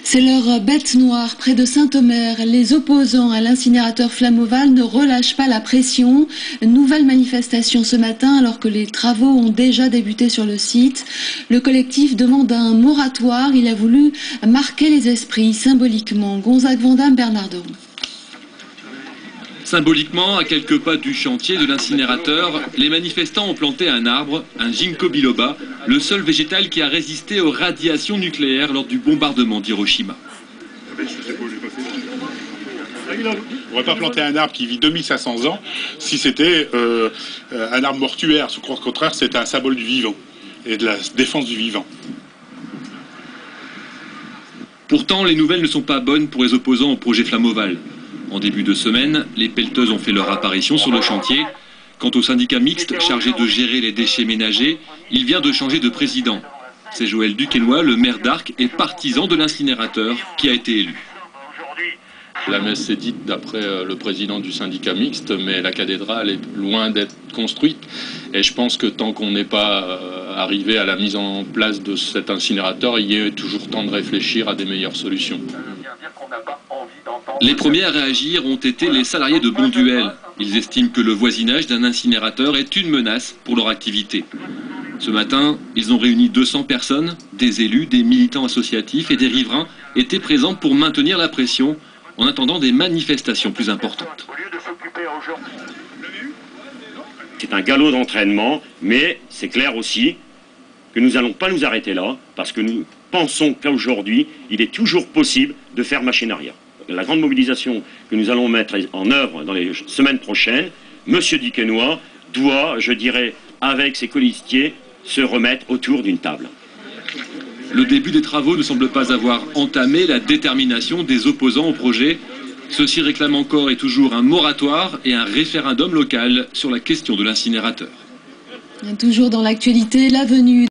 C'est leur bête noire près de Saint-Omer. Les opposants à l'incinérateur Flamoval ne relâchent pas la pression. Nouvelle manifestation ce matin alors que les travaux ont déjà débuté sur le site. Le collectif demande un moratoire. Il a voulu marquer les esprits symboliquement. Gonzague Vandame, Bernard Deroux. Symboliquement, à quelques pas du chantier de l'incinérateur, les manifestants ont planté un arbre, un ginkgo biloba, le seul végétal qui a résisté aux radiations nucléaires lors du bombardement d'Hiroshima. On ne pourrait pas planter un arbre qui vit 2500 ans si c'était un arbre mortuaire. Au contraire, c'est un symbole du vivant et de la défense du vivant. Pourtant, les nouvelles ne sont pas bonnes pour les opposants au projet Flamoval. En début de semaine, les pelleteuses ont fait leur apparition sur le chantier. Quant au syndicat mixte chargé de gérer les déchets ménagers, il vient de changer de président. C'est Joël Duquesnoy, le maire d'Arques et partisan de l'incinérateur, qui a été élu. La messe s'est dite d'après le président du syndicat mixte, mais la cathédrale est loin d'être construite. Et je pense que tant qu'on n'est pas arrivé à la mise en place de cet incinérateur, il y a toujours temps de réfléchir à des meilleures solutions. Les premiers à réagir ont été les salariés de Bonduel. Ils estiment que le voisinage d'un incinérateur est une menace pour leur activité. Ce matin, ils ont réuni 200 personnes, des élus, des militants associatifs et des riverains étaient présents pour maintenir la pression en attendant des manifestations plus importantes. C'est un galop d'entraînement, mais c'est clair aussi que nous n'allons pas nous arrêter là, parce que nous pensons qu'aujourd'hui, il est toujours possible de faire machine arrière. La grande mobilisation que nous allons mettre en œuvre dans les semaines prochaines, M. Duquesnoy doit, je dirais, avec ses colistiers, se remettre autour d'une table. Le début des travaux ne semble pas avoir entamé la détermination des opposants au projet. Ceux-ci réclament encore et toujours un moratoire et un référendum local sur la question de l'incinérateur. Toujours dans l'actualité, la venue